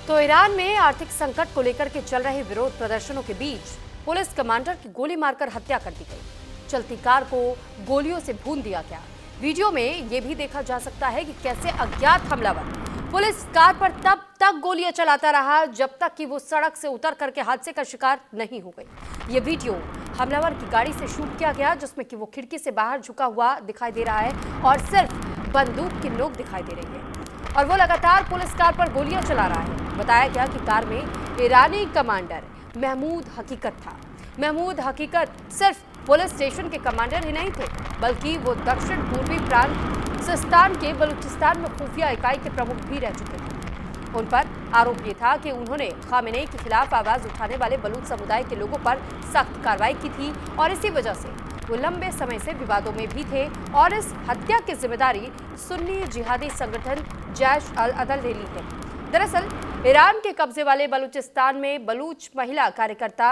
तो ईरान में आर्थिक संकट को लेकर के चल रहे विरोध प्रदर्शनों के बीच पुलिस कमांडर की गोली मारकर हत्या कर दी गई। चलती कार को गोलियों से भून दिया गया। वीडियो में यह भी देखा जा सकता है कि कैसे अज्ञात हमलावर पुलिस कार पर तब तक गोलियां चलाता रहा जब तक कि वो सड़क से उतर करके हादसे का शिकार नहीं हो गई। ये वीडियो हमलावर की गाड़ी से शूट किया गया, जिसमें कि वो खिड़की से बाहर झुका हुआ दिखाई दे रहा है और सिर्फ बंदूक की नोक दिखाई दे रही है और वो लगातार पुलिस कार पर गोलियां चला रहा है। बताया गया कि कार में ईरानी कमांडर महमूद हकीकत था। महमूद हकीकत सिर्फ पुलिस स्टेशन के कमांडर ही नहीं थे, बल्कि वो दक्षिण पूर्वी प्रांत सिस्तान के बलूचिस्तान में खुफिया इकाई के प्रमुख भी रह चुके थे। उन पर आरोप ये था कि उन्होंने खामेनेई के खिलाफ आवाज उठाने वाले बलूच समुदाय के लोगों पर सख्त कार्रवाई की थी और इसी वजह से वो लंबे समय से विवादों में भी थे और इस हत्या की जिम्मेदारी सुन्नी जिहादी संगठन जैश अल अदल ने ली है। दरअसल ईरान के कब्जे वाले बलूचिस्तान में बलूच महिला कार्यकर्ता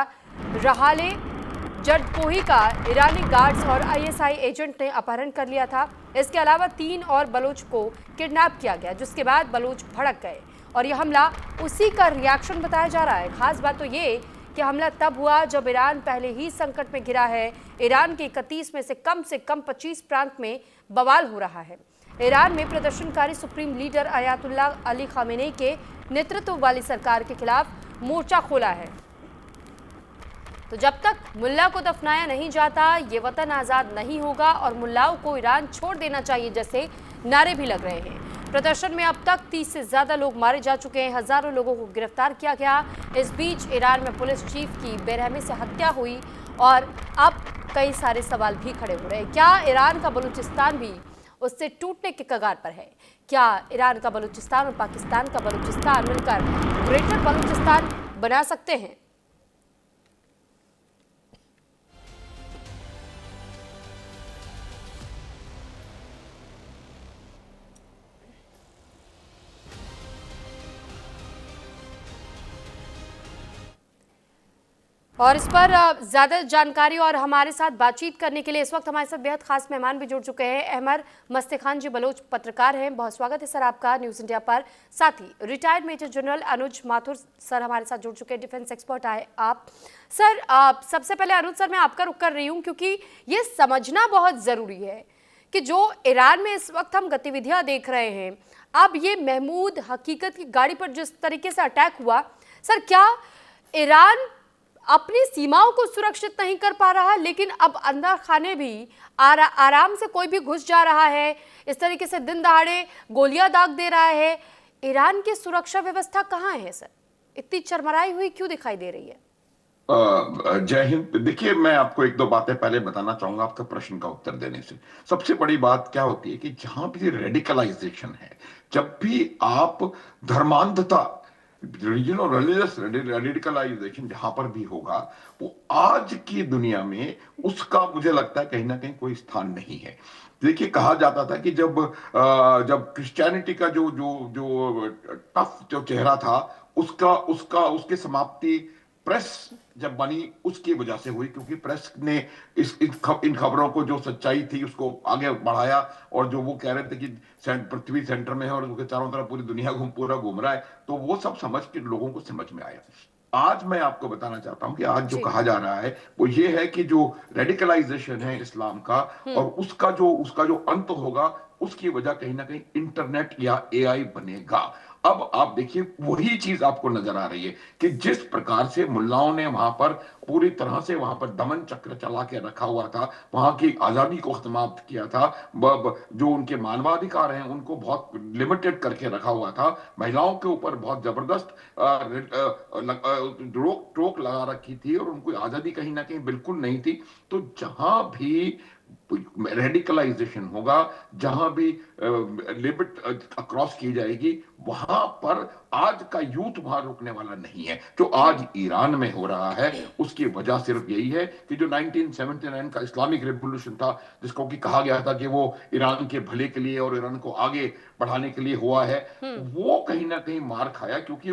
रहाले जरदपोही का ईरानी गार्ड्स और आईएसआई एजेंट ने अपहरण कर लिया था। इसके अलावा 3 और बलूच को किडनैप किया गया, जिसके बाद बलूच भड़क गए और यह हमला उसी का रिएक्शन बताया जा रहा है। खास बात तो ये कि हमला तब हुआ जब ईरान पहले ही संकट में घिरा है। ईरान के 31 में से कम 25 प्रांत में बवाल हो रहा है। ईरान में प्रदर्शनकारी supreme leader Ayatollah Ali Khamenei के नेतृत्व वाली सरकार के खिलाफ मोर्चा खोला है। तो जब तक मुल्ला को दफनाया नहीं जाता, ये वतन आज़ाद नहीं होगा और मुल्लाओं को ईरान छोड़ देना चाहिए जैसे नारे भी लग रहे हैं। प्रदर्शन में अब तक 30 से ज़्यादा लोग मारे जा चुके हैं, हज़ारों लोगों को गिरफ्तार किया गया। इस बीच ईरान में पुलिस चीफ की बेरहमी से हत्या हुई और अब कई सारे सवाल भी खड़े हो रहे हैं। क्या ईरान का बलूचिस्तान भी उससे टूटने के कगार पर है? क्या ईरान का बलूचिस्तान और पाकिस्तान का बलूचिस्तान मिलकर ग्रेटर बलूचिस्तान बना सकते हैं? और इस पर ज़्यादा जानकारी और हमारे साथ बातचीत करने के लिए इस वक्त हमारे साथ बेहद खास मेहमान भी जुड़ चुके हैं। अहमद मस्तेखान जी बलोच पत्रकार हैं, बहुत स्वागत है सर आपका न्यूज़ इंडिया पर। साथ ही retired major general Anuj Mathur sir हमारे साथ जुड़ चुके हैं, डिफेंस एक्सपर्ट आए आप। सर सबसे पहले अनुज सर मैं आपका रुख कर रही हूँ, क्योंकि ये समझना बहुत ज़रूरी है कि जो ईरान में इस वक्त हम गतिविधियाँ देख रहे हैं, अब ये महमूद हकीकत की गाड़ी पर जिस तरीके से अटैक हुआ, सर क्या ईरान अपनी सीमाओं को सुरक्षित नहीं कर पा रहा, लेकिन अब अंदर खाने भी आराम से कोई भी घुस जा रहा है, इस तरीके से दिन दहाड़े गोलियां दाग दे रहा है। ईरान की सुरक्षा व्यवस्था कहाँ है सर? इतनी चरमराई हुई क्यों दिखाई दे रही है? जय हिंद। देखिए, मैं आपको एक दो बातें पहले बताना चाहूंगा आपके प्रश्न का उत्तर देने से। सबसे बड़ी बात क्या होती है कि जहां भी रेडिकलाइजेशन है, जब भी आप धर्मांधता, रिलीजियस रेडिकलाइजेशन जहां पर भी होगा, वो आज की दुनिया में उसका मुझे लगता है कहीं ना कहीं कोई स्थान नहीं है। देखिए, कहा जाता था कि जब क्रिश्चियनिटी का जो जो जो टफ जो चेहरा था, उसका उसका उसकी समाप्ति प्रेस जब बनी उसकी वजह से हुई, क्योंकि प्रेस ने इन खबरों को, जो सच्चाई थी, उसको आगे बढ़ाया। और जो वो कह रहे थे कि पृथ्वी सेंटर में है और उसके चारों तरफ पूरी दुनिया पूरा घूम रहा है, तो वो सब समझ के लोगों को समझ में आया। आज मैं आपको बताना चाहता हूं कि आज जो कहा जा रहा है वो ये है कि जो रेडिकलाइजेशन है इस्लाम का, और उसका जो अंत होगा, उसकी वजह कहीं ना कहीं इंटरनेट या एआई बनेगा। अब आप देखिए, वही चीज आपको नजर आ रही है कि जिस प्रकार से मुल्लाओं ने वहां पर पूरी तरह से वहां पर दमन चक्र चला के रखा हुआ था, वहां की आजादी को समाप्त किया था, जो उनके मानवाधिकार हैं उनको बहुत लिमिटेड करके रखा हुआ था, महिलाओं के ऊपर बहुत जबरदस्त रोक टोक लगा रखी थी और उनको आजादी कहीं ना कहीं बिल्कुल नहीं थी। तो जहां भी रेडिकलाइजेशन होगा, जहां भी लिमिट क्रॉस की जाएगी, वहां पर आज का यूथ वहां रुकने वाला नहीं है। जो आज ईरान में हो रहा है, उसकी वजह सिर्फ यही है कि जो 1979 का इस्लामिक रेवोल्यूशन था, जिसको कि कहा गया था कि वो ईरान के भले के लिए और ईरान को आगे बढ़ाने के लिए हुआ है, वो कहीं ना कहीं मार खाया। क्योंकि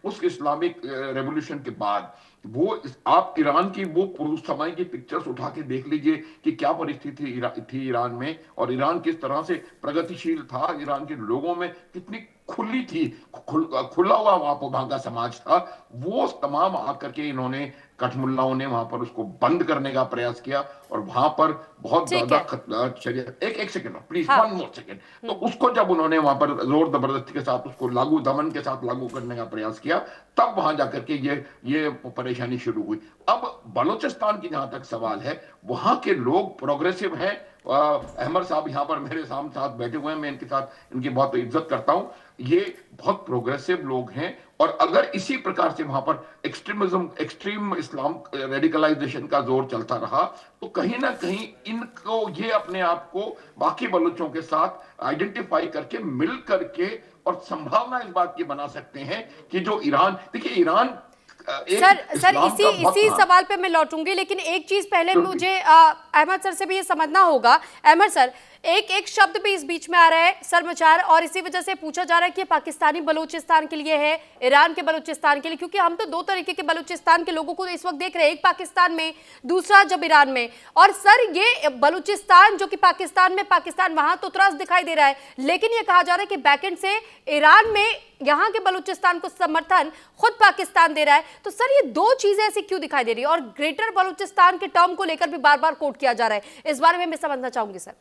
उस इस्लामिक रेवोल्यूशन के बाद आप ईरान की वो पुरुष समय की पिक्चर्स उठा के देख लीजिए कि क्या परिस्थिति थी ईरान में, और ईरान किस तरह से प्रगतिशील था, ईरान के लोगों में कितनी खुली थी, खुला हुआ वहां का समाज था, वो तमाम आकर के इन्होंने कठमुल्लाओं ने वहां पर उसको बंद करने का प्रयास किया, और वहां पर बहुत ठीक ज्यादा है। शरीयत, एक एक सेकंड प्लीज, हाँ। One more second. तो उसको जब उन्होंने वहां पर जोर जबरदस्ती के साथ उसको लागू, दमन के साथ लागू करने का प्रयास किया, तब वहां जाकर के ये परेशानी शुरू हुई। अब बलूचिस्तान की जहां तक सवाल है, वहां के लोग प्रोग्रेसिव हैं। अहमद साहब यहाँ पर मेरे साथ बैठे हुए हैं, मैं इनके साथ इनकी बहुत इज्जत करता हूं, ये बहुत प्रोग्रेसिव लोग हैं। और अगर इसी प्रकार से वहां पर एक्सट्रीम इस्लाम रेडिकलाइजेशन का जोर चलता रहा, तो कहीं ना कहीं इनको ये अपने आप को बाकी बलूचों के साथ आइडेंटिफाई करके, मिल करके, और संभावना इस बात की बना सकते हैं कि जो ईरान, देखिए ईरान सर एक सर इस्लाम इसी का बहुत, इसी हाँ, सवाल पे मैं लौटूंगी, लेकिन एक चीज पहले बिल्कुल। मुझे अहमद सर से भी ये समझना होगा। अहमद सर, एक एक शब्द भी इस बीच में आ रहा है सरमचार, और इसी वजह से पूछा जा रहा है कि ये पाकिस्तानी बलूचिस्तान के लिए है, ईरान के बलूचिस्तान के लिए, क्योंकि हम तो दो तरीके के बलूचिस्तान के लोगों को इस वक्त देख रहे हैं, एक पाकिस्तान में, दूसरा जब ईरान में। और सर ये बलूचिस्तान जो कि पाकिस्तान में, पाकिस्तान वहां तो त्रस्त दिखाई दे रहा है, लेकिन ये कहा जा रहा है कि बैकएंड से ईरान में यहाँ के बलूचिस्तान को समर्थन खुद पाकिस्तान दे रहा है। तो सर ये दो चीजें ऐसी क्यों दिखाई दे रही है, और ग्रेटर बलूचिस्तान के टर्म को लेकर भी बार बार कोट किया जा रहा है, इस बारे में मैं समझना चाहूंगी सर।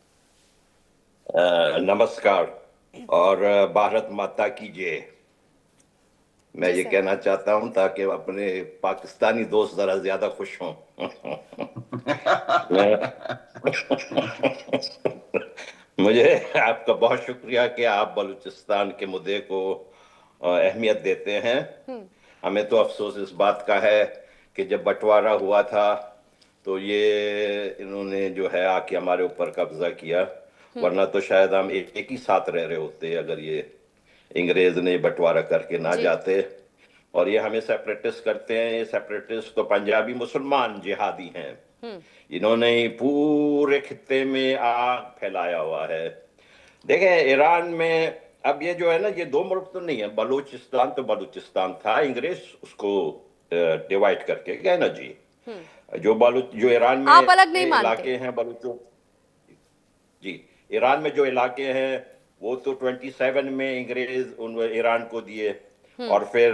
नमस्कार और भारत माता की जय। मैं जी ये सर। कहना चाहता हूं ताकि अपने पाकिस्तानी दोस्त जरा ज्यादा खुश हों। मैं- मुझे आपका बहुत शुक्रिया कि आप बलूचिस्तान के मुद्दे को अहमियत देते हैं। हमें तो अफसोस इस बात का है कि जब बंटवारा हुआ था तो ये इन्होंने जो है आके हमारे ऊपर कब्जा किया, वरना तो शायद हम एक ही साथ रह रहे होते अगर ये अंग्रेज ने बंटवारा करके ना जी। जाते। और ये हमें सेपरेटिस्ट करते हैं। ये सेपरेटिस्ट तो पंजाबी मुसलमान जिहादी हैं। इन्होंने ही पूरे खित्ते में आग फैलाया हुआ है। देखें ईरान में अब ये जो है ना, ये दो मुल्क तो नहीं है। बलूचिस्तान तो बलूचिस्तान था, अंग्रेज उसको डिवाइड करके गए ना जी। जो ईरान में आप अलग नहीं मानते? इलाके हैं बलूचों, जी, ईरान में जो इलाके हैं वो तो 27 में अंग्रेज उन ईरान को दिए, और फिर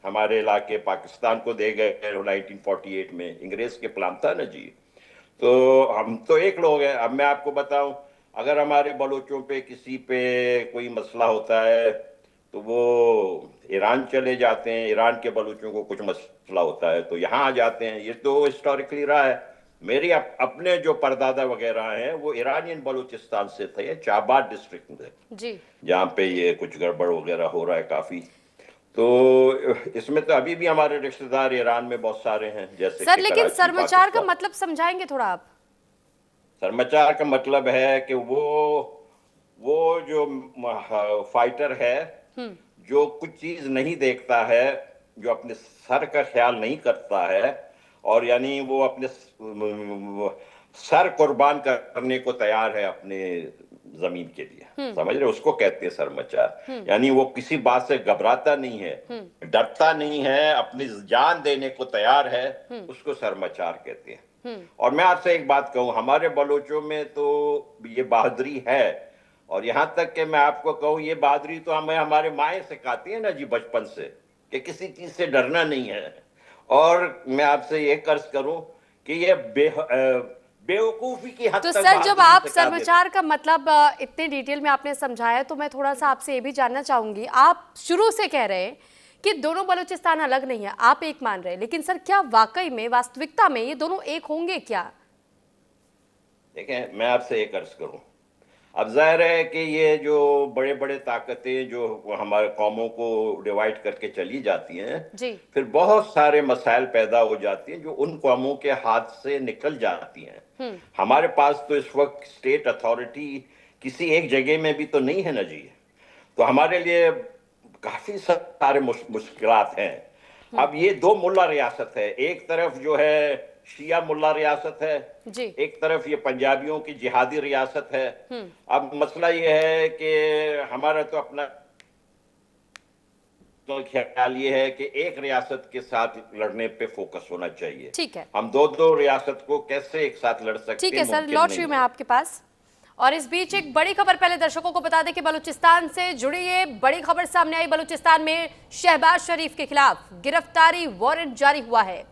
हमारे इलाके पाकिस्तान को दे गए 1948 में। अंग्रेज के प्लान था ना जी। तो हम तो एक लोग हैं। अब मैं आपको बताऊं, अगर हमारे बलोचों पे किसी पे कोई मसला होता है तो वो ईरान चले जाते हैं, ईरान के बलूचों को कुछ मसला होता है तो यहाँ आ जाते हैं। ये तो हिस्टोरिकली रहा है। मेरी अपने जो परदादा वगैरह हैं वो ईरानियन बलूचिस्तान से थे, चाबाद डिस्ट्रिक्ट में, जी। जहाँ पे ये कुछ गड़बड़ वगैरह हो रहा है काफी। तो इसमें तो अभी भी हमारे रिश्तेदार ईरान में बहुत सारे हैं, जैसे सर कि लेकिन कराची सरमचार का पाकिस्तान। मतलब समझाएंगे थोड़ा आप? समाचार का मतलब है कि वो जो फाइटर है, जो कुछ चीज नहीं देखता है, जो अपने सर का ख्याल नहीं करता है, और यानी वो अपने सर कुर्बान करने को तैयार है अपने जमीन के लिए, समझ रहे, उसको कहते हैं सरमचार। यानी वो किसी बात से घबराता नहीं है, डरता नहीं है, अपनी जान देने को तैयार है, उसको सरमचार कहते हैं। और मैं आपसे एक बात कहूं, हमारे बलोचों में तो ये बहादुरी है। और यहां तक कि मैं आपको कहूं, ये बहादुरी तो हमें हमारे माए सिखाती है ना जी बचपन से, कि किसी चीज से डरना नहीं है। और मैं आपसे ये कर्ज करूं कि ये बेवकूफी की हद तो तक सर जब बहादुरी आप सिखा देते। सरमचार का मतलब इतने डिटेल में आपने समझाया, तो मैं थोड़ा सा आपसे ये भी जानना चाहूंगी। आप शुरू से कह रहे हैं कि दोनों बलूचिस्तान अलग नहीं है, आप एक मान रहे हैं, लेकिन सर क्या वाकई में, वास्तविकता में ये दोनों एक होंगे क्या? देखें मैं आपसे एक अर्ज करूं, अब जाहिर है कि ये जो बड़े बड़े ताकतें जो हमारे कौमों को डिवाइड करके चली जाती हैं, जी। फिर बहुत सारे मसाइल पैदा हो जाती हैं जो उन कौमों के हाथ से निकल जाती हैं। हमारे पास तो इस वक्त स्टेट अथॉरिटी किसी एक जगह में भी तो नहीं है ना जी। तो हमारे लिए काफी सारे मुश्किलात हैं। अब ये दो मुल्ला रियासत है, एक तरफ जो है शिया मुल्ला रियासत है, जी। एक तरफ ये पंजाबियों की जिहादी रियासत है। अब मसला ये है कि हमारा तो अपना तो ख्याल ये है कि एक रियासत के साथ लड़ने पे फोकस होना चाहिए। ठीक है। हम दो दो रियासत को कैसे एक साथ लड़ सकते ठीक हैं, है सर, मुमकिन लौट नहीं रही हूँ मैं है। आपके पास। और इस बीच एक बड़ी खबर पहले दर्शकों को बता दें कि बलूचिस्तान से जुड़ी ये बड़ी खबर सामने आई। बलूचिस्तान में शहबाज शरीफ के खिलाफ गिरफ्तारी वारंट जारी हुआ है।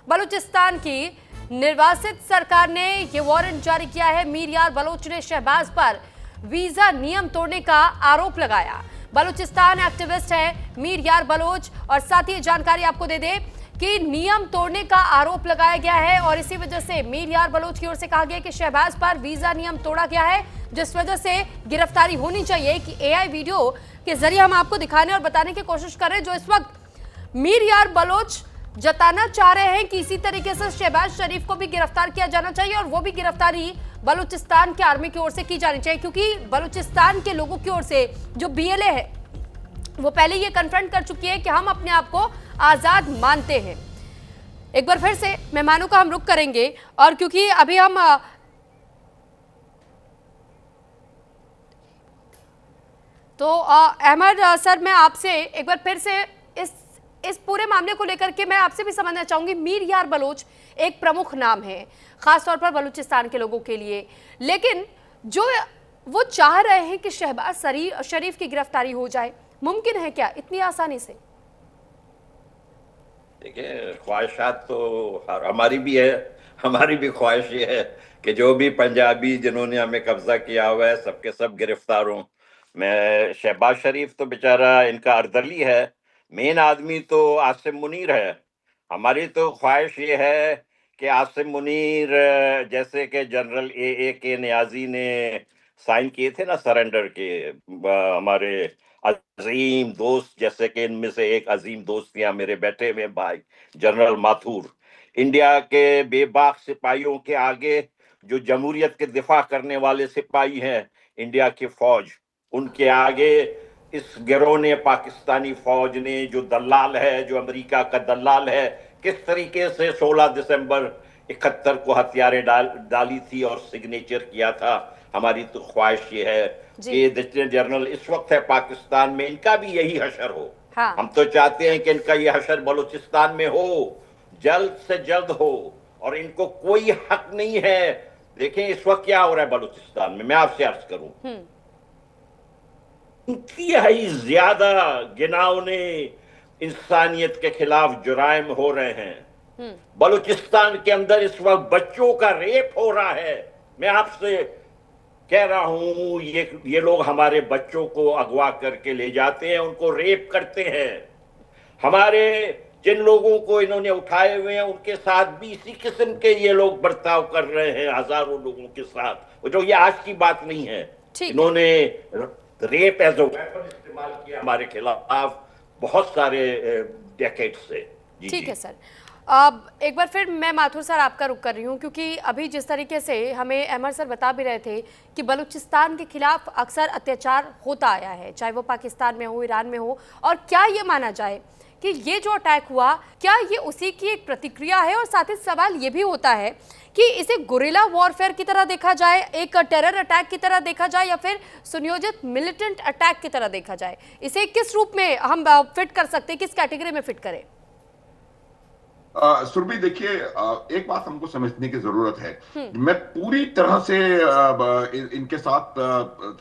बलूचिस्तान की निर्वासित सरकार ने ये वारंट जारी किया है। मीर यार बलोच ने शहबाज पर वीजा नियम तोड़ने का आरोप लगाया। बलूचिस्तान एक्टिविस्ट है मीर यार बलोच और साथ ही जानकारी आपको दे दें कि नियम तोड़ने का आरोप लगाया गया है और इसी वजह से मीर यार बलोच की ओर से कहा गया कि शहबाज पर वीजा नियम तोड़ा गया है, जिस वजह से गिरफ्तारी होनी चाहिए। कि एआई वीडियो के जरिए हम आपको दिखाने और बताने की कोशिश कर रहे हैं जो इस वक्त मीर यार बलोच जताना चाह रहे हैं कि इसी तरीके से शहबाज शरीफ को भी गिरफ्तार किया जाना चाहिए और वो भी गिरफ्तारी बलूचिस्तान के आर्मी की ओर से की जानी चाहिए, क्योंकि बलूचिस्तान के लोगों की ओर से जो बीएलए है वो पहले ये कन्फ्रंट कर चुकी है कि हम अपने आप को आजाद मानते हैं। एक बार फिर से मेहमानों का हम रुख करेंगे और क्योंकि अभी हम तो अहमद सर, मैं आपसे एक बार फिर से इस पूरे मामले को लेकर के मैं आपसे भी समझना चाहूंगी। मीर यार बलोच एक प्रमुख नाम है खासतौर पर बलूचिस्तान के लोगों के लिए, लेकिन जो वो चाह रहे हैं कि शहबाज शरीफ की गिरफ्तारी हो जाए, मुमकिन है क्या इतनी आसानी से? देखिए, ख्वाहिशात तो हमारी भी है। हमारी भी ख्वाहिश ये है कि जो भी पंजाबी जिन्होंने हमें कब्जा किया हुआ है सबके सब गिरफ्तार हों। मैं शहबाज शरीफ तो बेचारा इनका अर्दली है, मेन आदमी तो आसिम मुनीर है। हमारी तो ख्वाहिश ये है कि आसिम मुनीर जैसे कि जनरल ए के नियाजी ने साइन किए थे ना सरेंडर के, हमारे अजीम दोस्त, जैसे कि इनमें से एक अजीम दोस्त यहाँ मेरे बैठे हुए भाई जनरल माथुर, इंडिया के बेबाक सिपाहियों के आगे जो जमहूरियत के दिफा करने वाले सिपाही हैं इंडिया की फौज, उनके आगे इस गिरोह ने, पाकिस्तानी फौज ने, जो दलाल है, जो अमेरिका का दलाल है, किस तरीके से 16 दिसंबर 71 को हथियारें डाली थी और सिग्नेचर किया था। हमारी तो ख्वाहिश ये है कि लेफ्टिनेंट जनरल इस वक्त है पाकिस्तान में, इनका भी यही हशर हो। हाँ। हम तो चाहते हैं कि इनका ये हशर बलूचिस्तान में हो, जल्द से जल्द हो, और इनको कोई हक नहीं है। देखें इस वक्त क्या हो रहा है बलूचिस्तान में, मैं आपसे अर्ज करूं, इंतहाई ज्यादा गिनावने इंसानियत के खिलाफ जुराइम हो रहे हैं। बलूचिस्तान के अंदर इस वक्त बच्चों का रेप हो रहा है। मैं आपसे कह रहा हूं, ये लोग हमारे बच्चों को अगवा करके ले जाते हैं, उनको रेप करते हैं। हमारे जिन लोगों को इन्होंने उठाए हुए हैं उनके साथ भी इसी किस्म के ये लोग बर्ताव कर रहे हैं, हजारों लोगों के साथ। जो ये आज की बात नहीं है, इन्होंने रेप एज अ वेपन इस्तेमाल किया हमारे खिलाफ बहुत सारे डेकेड से। ठीक है सर, अब एक बार फिर मैं माथुर सर आपका रुख कर रही हूँ, क्योंकि अभी जिस तरीके से हमें अहमद सर बता भी रहे थे कि बलूचिस्तान के खिलाफ अक्सर अत्याचार होता आया है, चाहे वो पाकिस्तान में हो, ईरान में हो, और क्या ये माना जाए कि ये जो अटैक हुआ, क्या ये उसी की एक प्रतिक्रिया है? और साथ ही सवाल ये भी होता है कि इसे गुरिल्ला वॉरफेयर की तरह देखा जाए, एक टेरर अटैक की तरह देखा जाए, या फिर सुनियोजित मिलिटेंट अटैक की तरह देखा जाए? इसे किस रूप में हम फिट कर सकते हैं, किस कैटेगरी में फिट करें? सुरभि, देखिए, एक बात हमको समझने की जरूरत है। मैं पूरी तरह से इनके साथ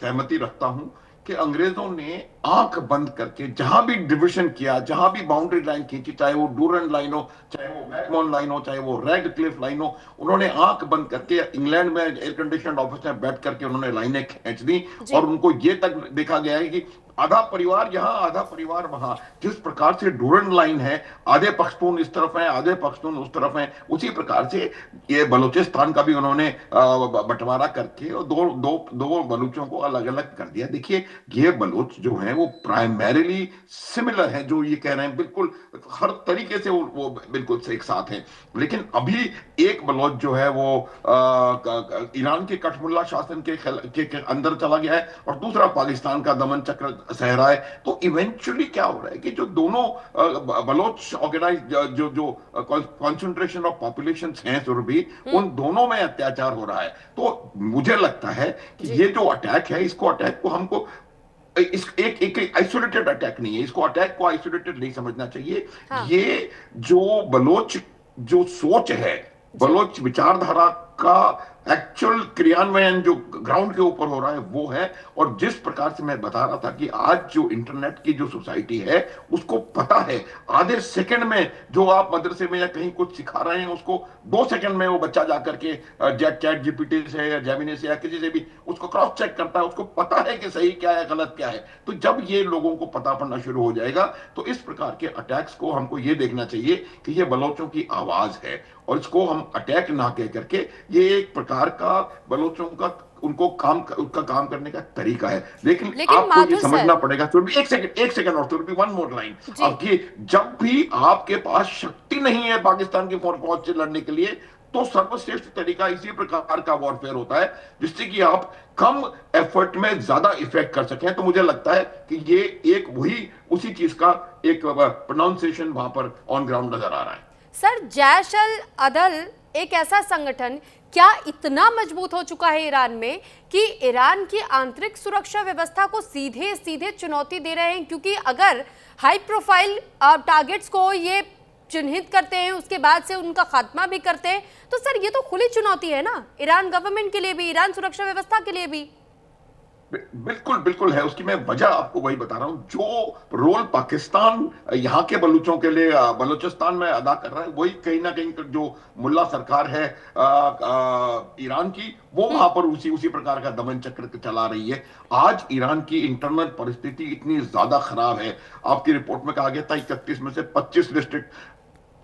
सहमति रखता हूं कि अंग्रेजों ने आंख बंद करके जहां भी डिवीजन किया, जहां भी बाउंड्री लाइन खींची, चाहे वो डूरन लाइन हो, चाहे वो मैकमोहन लाइन हो, चाहे वो रेड क्लिफ लाइन हो, उन्होंने आंख बंद करके इंग्लैंड में एयर कंडीशन ऑफिस में बैठ करके उन्होंने लाइनें खींच दी। और उनको ये तक देखा गया है कि आधा परिवार यहां, आधा परिवार वहां। जिस प्रकार से डूरन लाइन है, आधे पख्तून इस तरफ हैं, आधे पख्तून उस तरफ हैं, उसी प्रकार से ये बलूचिस्तान का भी उन्होंने बंटवारा करके दो बलूचों को अलग अलग कर दिया। देखिए, ये बलूच जो हैं वो प्राइमरीली सिमिलर हैं, जो ये कह रहे हैं, बिल्कुल हर तरीके से वो बिल्कुल से एक साथ हैं। लेकिन अभी एक बलूच जो है वो ईरान के कठमुल्ला शासन के अंदर चला गया है और दूसरा पाकिस्तान का दमन चक्र सहरा है। तो इवेंचुअली क्या हो रहा है कि जो दोनों बलोच ऑर्गेनाइज जो कॉन्सेंट्रेशन ऑफ पॉपुलेशन हैं सुरभि, उन दोनों में अत्याचार हो रहा है। तो मुझे लगता है कि ये जो अटैक है, इसको अटैक को हमको एक आइसोलेटेड अटैक नहीं है, इसको अटैक को आइसोलेटेड नहीं समझना चाहिए। हाँ। ये जो बलोच जो सोच है, बलोच विचारधारा का एक्चुअल क्रियान्वयन जो ग्राउंड के ऊपर हो रहा है वो है। और जिस प्रकार से मैं बता रहा था कि आज जो इंटरनेट की जो सोसाइटी है उसको पता है आधे सेकंड में जो आप मदरसे में या कहीं कुछ सिखा रहे हैं उसको 2 सेकंड में वो बच्चा जाकर के चैट जीपीटी से या जेमिनी से या किसी से भी उसको क्रॉस चेक करता है, उसको पता है कि सही क्या है गलत क्या है। तो जब ये लोगों को पता पड़ना शुरू हो जाएगा तो इस प्रकार के अटैक्स को हमको ये देखना चाहिए कि ये बलोचों की आवाज है और इसको हम अटैक ना कह करके ये एक प्रकार का बलोचों का उनका काम करने का तरीका है। लेकिन आपको ये माधुर समझना सर, पड़ेगा, तो एक सेकंड और तो भी वन मोर लाइन। जी अब कि जब भी आपके पास शक्ति नहीं है पाकिस्तान की फौज से लड़ने के लिए तो सर्वश्रेष्ठ तरीका इसी प्रकार का वॉरफेयर होता है जिससे कि आप कम एफर्ट में ज्यादा इफेक्ट कर सकें। तो मुझे लगता है कि ये एक वही उसी चीज का एक प्रोनाउंसिएशन वहां पर ऑन ग्राउंड नजर आ रहा है। सर, जैश अल अदल एक ऐसा संगठन क्या इतना मजबूत हो चुका है ईरान में कि ईरान की आंतरिक सुरक्षा व्यवस्था को सीधे सीधे चुनौती दे रहे हैं? क्योंकि अगर हाई प्रोफाइल टारगेट्स को ये चिन्हित करते हैं उसके बाद से उनका खात्मा भी करते हैं तो सर ये तो खुली चुनौती है ना ईरान गवर्नमेंट के लिए भी, ईरान सुरक्षा व्यवस्था के लिए भी। बिल्कुल बिल्कुल है। उसकी मैं वजह आपको वही बता रहा हूं। जो रोल पाकिस्तान यहाँ के बलूचों के लिए बलूचिस्तान में अदा कर रहा है वही कहीं ना कहीं जो मुल्ला सरकार है ईरान की वो वहां पर उसी प्रकार का दमन चक्र चला रही है। आज ईरान की इंटरनल परिस्थिति इतनी ज्यादा खराब है। आपकी रिपोर्ट में कहा गया था 31 में से 25 डिस्ट्रिक्ट,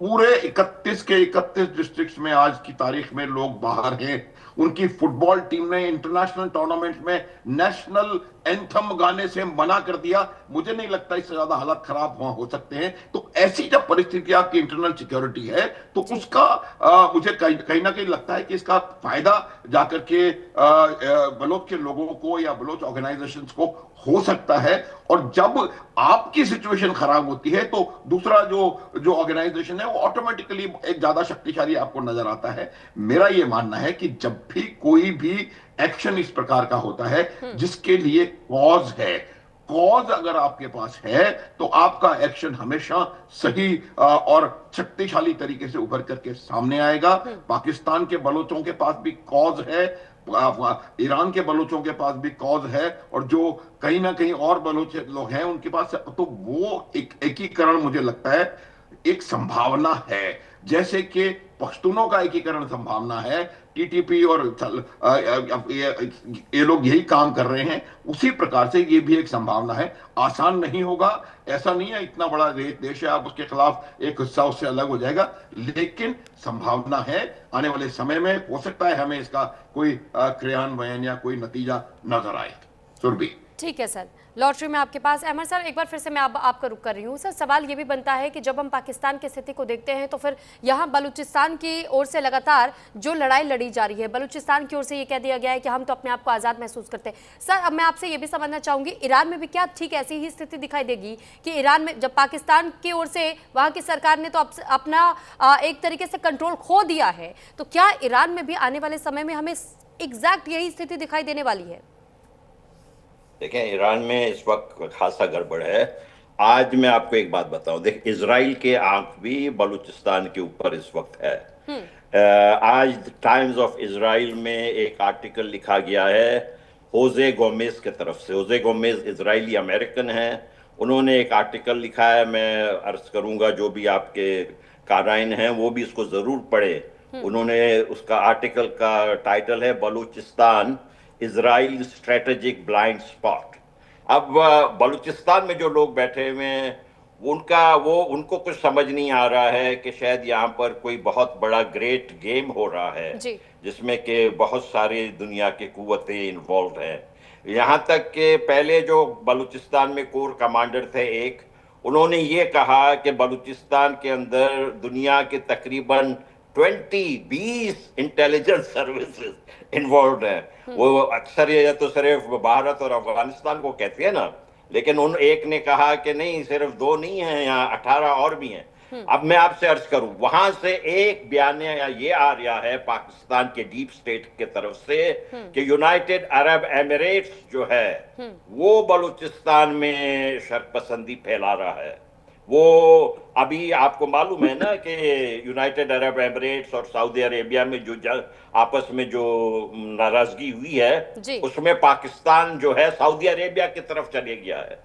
पूरे 31 के 31 डिस्ट्रिक्ट्स में आज की तारीख में लोग बाहर हैं। उनकी फुटबॉल टीम ने इंटरनेशनल टूर्नामेंट में नेशनल एंथम गाने से मना कर दिया। मुझे नहीं लगता इससे ज्यादा हालात खराब वहां हो सकते हैं। तो ऐसी जब परिस्थिति आपकी इंटरनल सिक्योरिटी है तो उसका मुझे कहीं ना कहीं लगता है कि इसका फायदा जाकर के बलोच के लोगों को या बलोच ऑर्गेनाइजेशंस को हो सकता है। और जब आपकी सिचुएशन खराब होती है तो दूसरा जो ऑर्गेनाइजेशन है वो ऑटोमेटिकली एक ज्यादा शक्तिशाली आपको नजर आता है। मेरा ये मानना है कि जब भी कोई भी एक्शन इस प्रकार का होता है जिसके लिए कॉज है, कॉज अगर आपके पास है तो आपका एक्शन हमेशा सही और शक्तिशाली तरीके से उभर करके सामने आएगा। पाकिस्तान के बलोचों के पास भी कॉज है, ईरान के बलोचों के पास भी कॉज है और जो कहीं ना कहीं और बलोच लोग हैं उनके पास, तो वो एक एकीकरण मुझे लगता है एक संभावना है। जैसे कि पश्तूनों का एकीकरण संभावना है, टीटीपी और ये लोग यही काम कर रहे हैं, उसी प्रकार से ये भी एक संभावना है। आसान नहीं होगा, ऐसा नहीं है इतना बड़ा देश है आप उसके खिलाफ एक हिस्सा उससे अलग हो जाएगा, लेकिन संभावना है। आने वाले समय में हो सकता है हमें इसका कोई क्रियान्वयन या कोई नतीजा नजर आए। सुरभि, ठीक है सर, लौट रही मैं आपके पास। अहमद सर, एक बार फिर से मैं आपका रुख कर रही हूँ। सर, सवाल ये भी बनता है कि जब हम पाकिस्तान की स्थिति को देखते हैं तो फिर यहाँ बलूचिस्तान की ओर से लगातार जो लड़ाई लड़ी जा रही है, बलूचिस्तान की ओर से ये कह दिया गया है कि हम तो अपने आप को आज़ाद महसूस करते हैं। सर, अब मैं आपसे ये भी समझना चाहूँगी, ईरान में भी क्या ठीक ऐसी ही स्थिति दिखाई देगी कि ईरान में जब पाकिस्तान की ओर से वहाँ की सरकार ने तो अपना एक तरीके से कंट्रोल खो दिया है, तो क्या ईरान में भी आने वाले समय में हमें एग्जैक्ट यही स्थिति दिखाई देने वाली है? देखें, ईरान में इस वक्त खासा गड़बड़ है। आज मैं आपको एक बात बताऊं, देख, इजराइल के आंख भी बलूचिस्तान के ऊपर इस वक्त है। आज टाइम्स ऑफ इजराइल में एक आर्टिकल लिखा गया है होजे गोमेज के तरफ से। होजे गोमेज इजरायली अमेरिकन है, उन्होंने एक आर्टिकल लिखा है। मैं अर्ज करूंगा जो भी आपके काराइन हैं वो भी इसको जरूर पढ़े। उन्होंने उसका आर्टिकल का टाइटल है Balochistan Israel strategic blind spot. अब बलूचिस्तान में जो लोग बैठे हुए हैं उनको कुछ समझ नहीं आ रहा है कि शायद यहाँ पर कोई बहुत बड़ा ग्रेट गेम हो रहा है जिसमें कि बहुत सारी दुनिया की कुव्वतें इन्वॉल्व हैं। यहाँ तक कि पहले जो बलूचिस्तान में कोर कमांडर थे एक, उन्होंने ये कहा कि बलूचिस्तान के अंदर दुनिया के तकरीबन 20 इंटेलिजेंस सर्विसेज इन्वॉल्व है। वो अक्सर ये तो सिर्फ भारत और अफगानिस्तान को कहते हैं ना, लेकिन उन एक ने कहा कि नहीं, सिर्फ 2 नहीं है, यहाँ 18 और भी हैं। अब मैं आपसे अर्ज करूं, वहां से एक बयान ये आ रहा है पाकिस्तान के डीप स्टेट के तरफ से कि यूनाइटेड अरब एमिरेट्स जो है वो बलूचिस्तान में शर्क पसंदी फैला रहा है। वो अभी आपको मालूम है ना कि यूनाइटेड अरब एमिरेट्स और सऊदी अरेबिया में जो आपस में जो नाराजगी हुई जी। है, उसमें पाकिस्तान जो है सऊदी अरेबिया की तरफ चले गया है।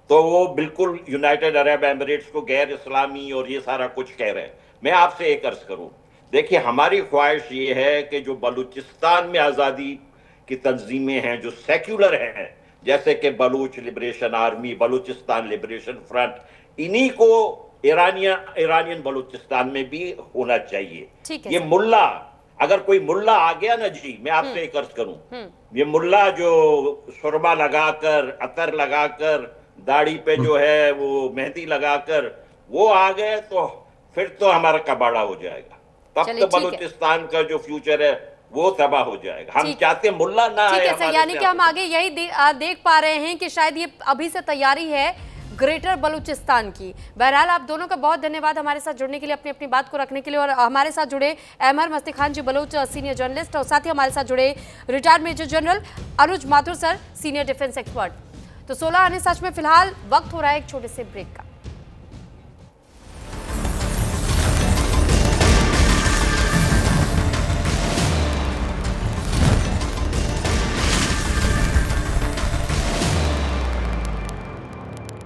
तो वो बिल्कुल यूनाइटेड अरब एमिरेट्स को गैर इस्लामी और ये सारा कुछ कह रहे हैं। मैं आपसे एक अर्ज करूं, देखिए हमारी ख्वाहिश ये है कि जो बलूचिस्तान में आज़ादी की तंजीमें हैं जो सेक्युलर हैं, जैसे कि Baloch liberation army, Balochistan liberation front, इन्हीं को ईरानियन बलूचिस्तान में भी होना चाहिए। ठीक है ये सर। मुल्ला, अगर कोई मुल्ला आ गया ना जी, मैं आपसे एक अर्ज करूं, ये मुल्ला जो सुरमा लगाकर, अतर लगाकर, दाढ़ी पे जो है वो मेहंदी लगाकर वो आ गए तो फिर तो हमारा कबाड़ा हो जाएगा। तब चलिए, तो ठीक है। बलूचिस्तान का जो फ्यूचर है वो तबाह हो जाएगा। हम ठीक- चाहते हैं मुल्ला ना ठीक आए है सर, हमारे यानी कि हम सियासत आगे यही देख पा रहे हैं कि शायद ये अभी से तैयारी है ग्रेटर बलूचिस्तान की। बहरहाल आप दोनों का बहुत धन्यवाद हमारे साथ जुड़ने के लिए, अपनी अपनी बात को रखने के लिए। और हमारे साथ जुड़े अहमर मस्ती खान जी बलूच सीनियर जर्नलिस्ट, और साथ ही हमारे साथ जुड़े retired major general Anuj Mathur sir senior defence expert. तो 16 आने सच में फिलहाल वक्त हो रहा है एक छोटे से ब्रेक का।